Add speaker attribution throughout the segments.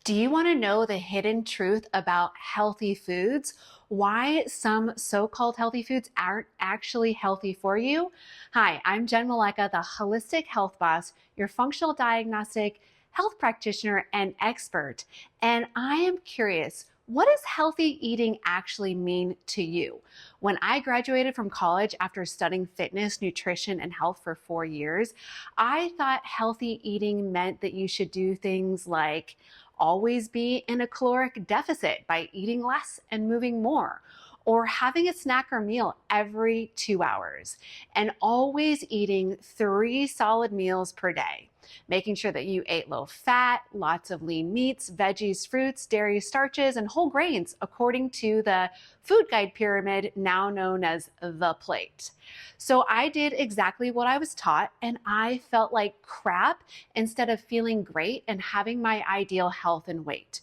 Speaker 1: Do you want to know the hidden truth about healthy foods? Why some so-called healthy foods aren't actually healthy for you? Hi, I'm Jen, the Holistic Health Boss, your functional diagnostic health practitioner and expert. And I am curious, what does healthy eating actually mean to you? When I graduated from college after studying fitness, nutrition, and health for 4 years, I thought healthy eating meant that you should do things like always be in a caloric deficit by eating less and moving more, or having a snack or meal every 2 hours, and always eating 3 solid meals per day, making sure that you ate low fat, lots of lean meats, veggies, fruits, dairy, starches, and whole grains according to the food guide pyramid, now known as the plate. So I did exactly what I was taught, and I felt like crap instead of feeling great and having my ideal health and weight.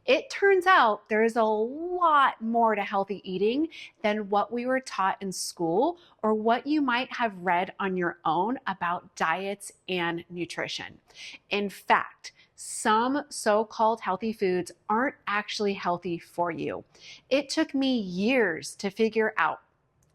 Speaker 1: It turns out there's a lot more to healthy eating than what we were taught in school or what you might have read on your own about diets and nutrition. In fact, some so-called healthy foods aren't actually healthy for you. It took me years to figure out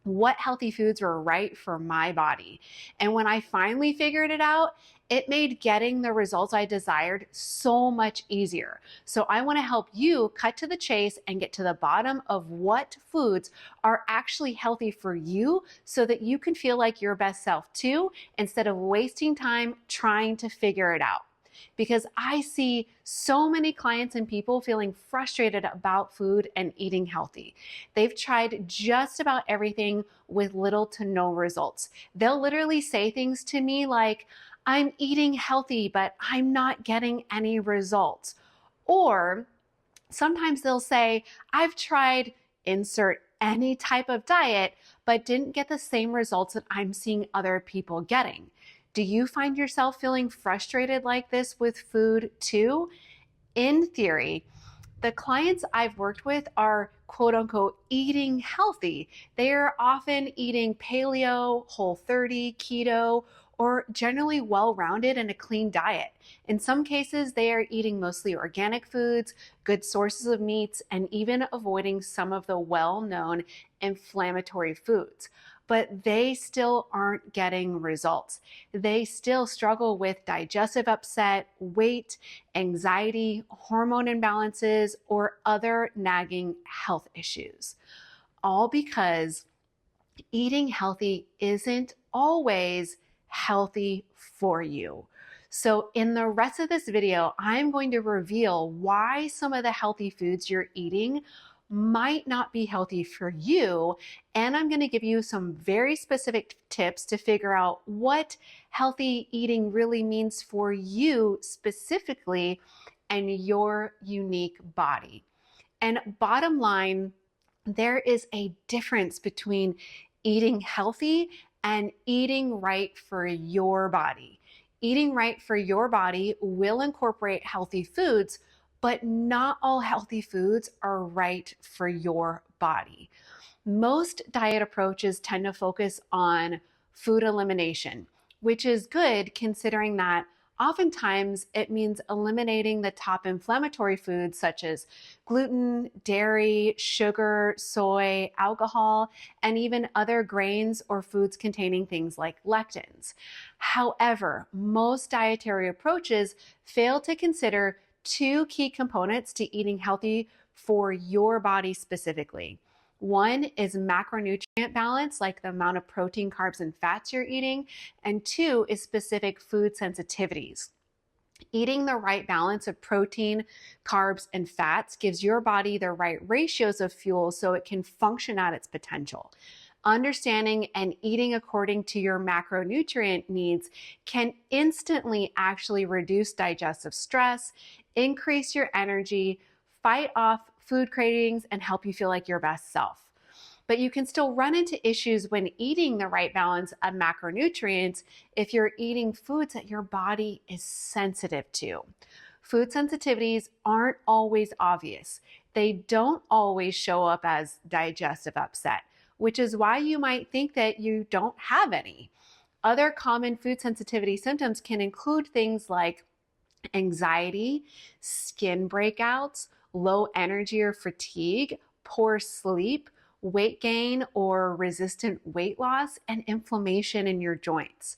Speaker 1: what healthy foods were right for my body. And when I finally figured it out, it made getting the results I desired so much easier. So I want to help you cut to the chase and get to the bottom of what foods are actually healthy for you so that you can feel like your best self too, instead of wasting time trying to figure it out. Because I see so many clients and people feeling frustrated about food and eating healthy. They've tried just about everything with little to no results. They'll literally say things to me like, I'm eating healthy, but I'm not getting any results. Or sometimes they'll say, I've tried insert any type of diet, but didn't get the same results that I'm seeing other people getting. Do you find yourself feeling frustrated like this with food too? In theory, the clients I've worked with are quote unquote eating healthy. They are often eating paleo, whole 30, keto, or generally well-rounded and a clean diet. In some cases, they are eating mostly organic foods, good sources of meats, and even avoiding some of the well-known inflammatory foods. But they still aren't getting results. They still struggle with digestive upset, weight, anxiety, hormone imbalances, or other nagging health issues. All because eating healthy isn't always healthy for you. So in the rest of this video, I'm going to reveal why some of the healthy foods you're eating might not be healthy for you. And I'm going to give you some very specific tips to figure out what healthy eating really means for you specifically and your unique body. And bottom line, there is a difference between eating healthy and eating right for your body. Eating right for your body will incorporate healthy foods, but not all healthy foods are right for your body. Most diet approaches tend to focus on food elimination, which is good considering that oftentimes it means eliminating the top inflammatory foods such as gluten, dairy, sugar, soy, alcohol, and even other grains or foods containing things like lectins. However, most dietary approaches fail to consider two key components to eating healthy for your body specifically. One is macronutrient balance, like the amount of protein, carbs, and fats you're eating. And two is specific food sensitivities. Eating the right balance of protein, carbs, and fats gives your body the right ratios of fuel so it can function at its potential. Understanding and eating according to your macronutrient needs can instantly actually reduce digestive stress, increase your energy, fight off food cravings, and help you feel like your best self. But you can still run into issues when eating the right balance of macronutrients if you're eating foods that your body is sensitive to. Food sensitivities aren't always obvious. They don't always show up as digestive upset, which is why you might think that you don't have any. Other common food sensitivity symptoms can include things like anxiety, skin breakouts, low energy or fatigue, poor sleep, weight gain or resistant weight loss, and inflammation in your joints.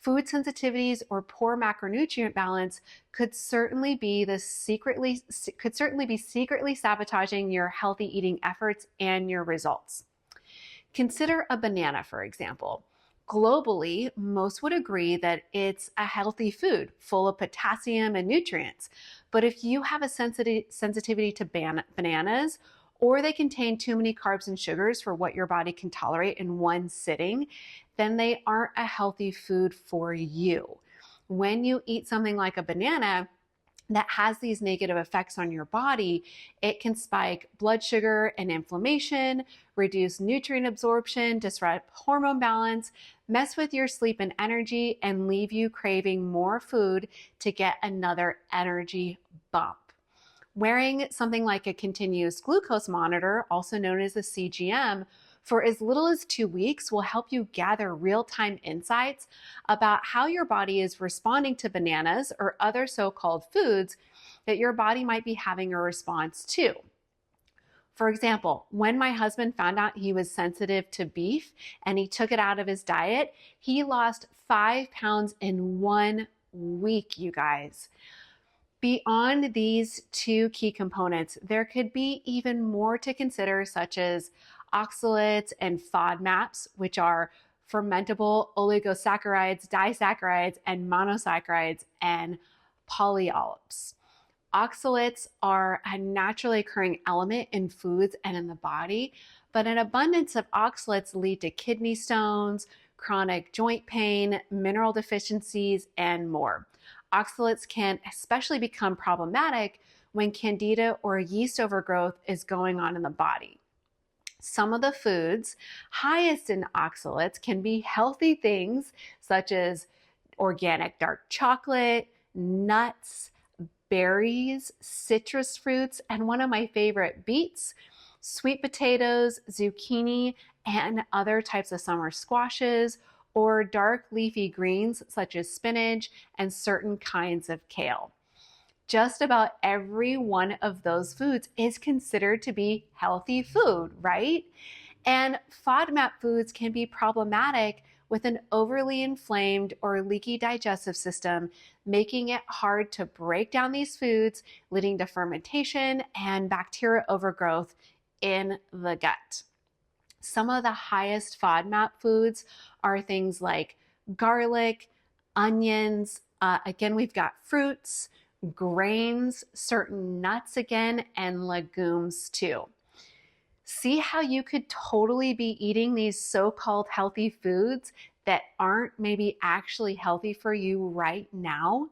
Speaker 1: Food sensitivities or poor macronutrient balance could certainly be secretly sabotaging your healthy eating efforts and your results. Consider a banana, for example. Globally, most would agree that it's a healthy food full of potassium and nutrients. But if you have a sensitivity to bananas, or they contain too many carbs and sugars for what your body can tolerate in one sitting, then they aren't a healthy food for you. When you eat something like a banana that has these negative effects on your body, it can spike blood sugar and inflammation, reduce nutrient absorption, disrupt hormone balance, mess with your sleep and energy, and leave you craving more food to get another energy bump. Wearing something like a continuous glucose monitor, also known as a CGM, for as little as 2 weeks will help you gather real-time insights about how your body is responding to bananas or other so-called foods that your body might be having a response to. For example, when my husband found out he was sensitive to beef and he took it out of his diet, he lost 5 pounds in 1 week, you guys. Beyond these two key components, there could be even more to consider, such as oxalates and FODMAPs, which are fermentable oligosaccharides, disaccharides, and monosaccharides, and polyols. Oxalates are a naturally occurring element in foods and in the body, but an abundance of oxalates lead to kidney stones, chronic joint pain, mineral deficiencies, and more. Oxalates can especially become problematic when candida or yeast overgrowth is going on in the body. Some of the foods highest in oxalates can be healthy things such as organic dark chocolate, nuts, berries, citrus fruits, and one of my favorite, beets, sweet potatoes, zucchini, and other types of summer squashes, or dark leafy greens such as spinach and certain kinds of kale. Just about every one of those foods is considered to be healthy food, right? And FODMAP foods can be problematic with an overly inflamed or leaky digestive system, making it hard to break down these foods, leading to fermentation and bacterial overgrowth in the gut. Some of the highest FODMAP foods are things like garlic, onions, again, we've got fruits, grains, certain nuts again, and legumes too. See how you could totally be eating these so-called healthy foods that aren't maybe actually healthy for you right now?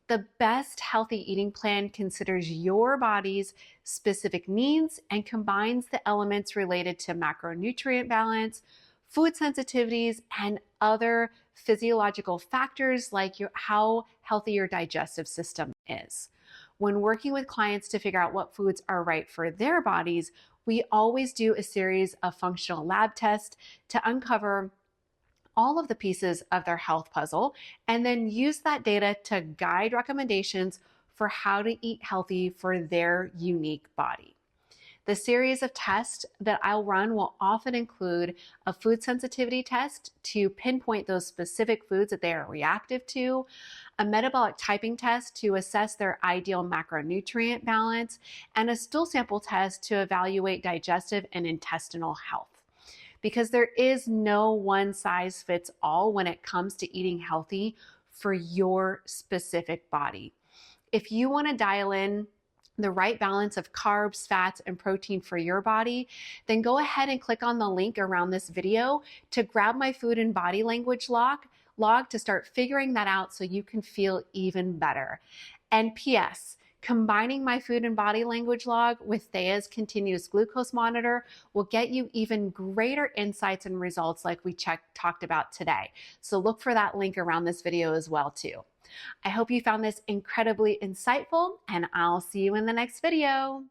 Speaker 1: The best healthy eating plan considers your body's specific needs and combines the elements related to macronutrient balance, food sensitivities, and other physiological factors like how healthy your digestive system is. When working with clients to figure out what foods are right for their bodies, we always do a series of functional lab tests to uncover all of the pieces of their health puzzle, and then use that data to guide recommendations for how to eat healthy for their unique body. The series of tests that I'll run will often include a food sensitivity test to pinpoint those specific foods that they are reactive to, a metabolic typing test to assess their ideal macronutrient balance, and a stool sample test to evaluate digestive and intestinal health. Because there is no one size fits all when it comes to eating healthy for your specific body. If you want to dial in the right balance of carbs, fats, and protein for your body, then go ahead and click on the link around this video to grab my food and body language log to start figuring that out so you can feel even better. And P.S., combining my food and body language log with Thea's continuous glucose monitor will get you even greater insights and results like we talked about today. So look for that link around this video as well too. I hope you found this incredibly insightful, and I'll see you in the next video.